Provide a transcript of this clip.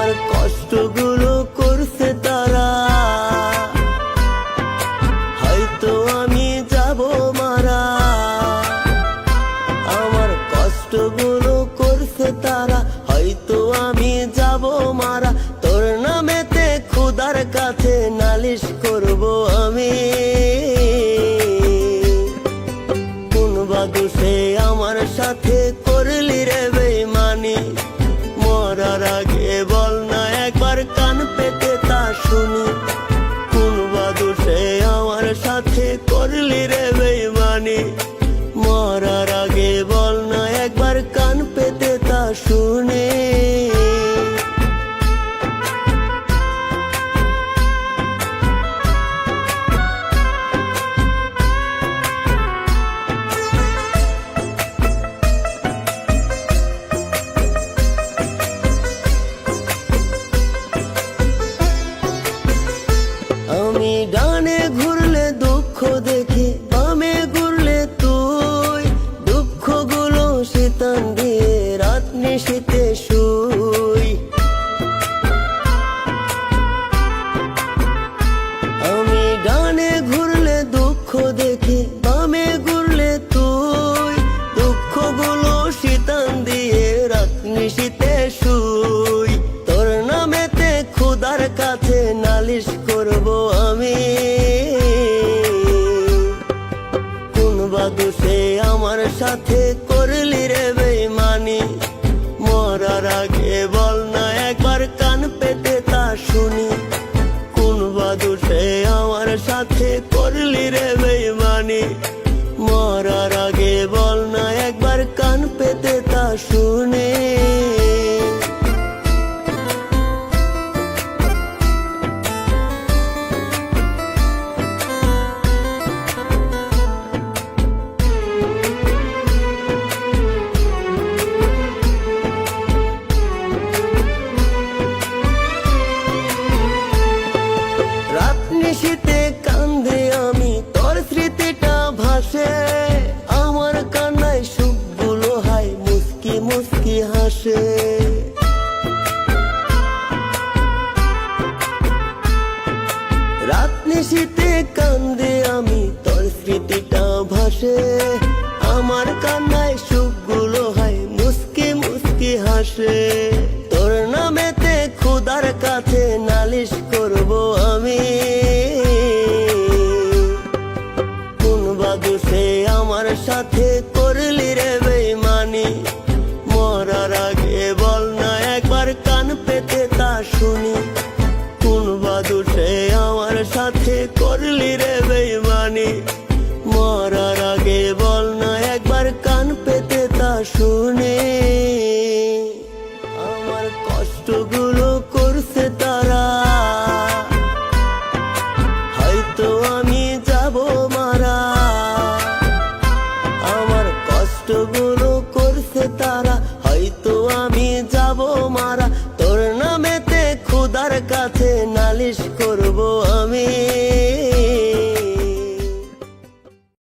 আমার কষ্টগুলো করছে তারা, হয়তো আমি যাব মারা। আমার কষ্টগুলো করছে তারা, হয়তো আমি যাব মারা। তোর নামেতে খোদার কাছে নালিশ করব আমি। কোন বাদুষে আমার সাথে করলি রে বেঈমানি, মরার আগে বল না একবার কান পেতে তা শুনি। কোন বাদুষে আমার সাথে করলি রে বেঈমানি, মরার আগে বল না একবার কান পেতে তা শুনি। আমি ডানে ঘুরলে দুঃখ দেখি, বামে ঘুরলে তুই। দুঃখগুলো শীতান দিয়ে রাত নিশীতে শুই। আমি ডানে ঘুরলে দুঃখ দেখি, বামে ঘুরলে তুই। দুঃখগুলো শীতান দিয়ে রাত নিশীতে শুই। তোর নামেতে খোদার কাছে নালিশ করব আমি। কোন বাদুষে আমার সাথে করলি রে বেঈমানি, মরার আগে বল না একবার কান পেতে তা শুনি। কোন বাদুষে আমার সাথে করলি রে বেঈমানি, মরার আগে বল না একবার কান পেতে তা শুনি। রাত নিশীতে কান্দে আমি, তোর স্মৃতিটা ভাসে। আমার কান্নায় সুখগুলো হায় মুস্কি মুস্কি হাসে। রাত নিশীতে কান্দে আমি, তোর স্মৃতিটা ভাসে। আমার কান্নায় সুখগুলো হায় মুস্কি মুস্কি হাসে। তোর নামেতে খোদার কাছে নালিশ করব আমি। কোন বাদুষে আমার সাথে করলি রে বেঈমানি, মরার আগে বল না একবার কান পেতে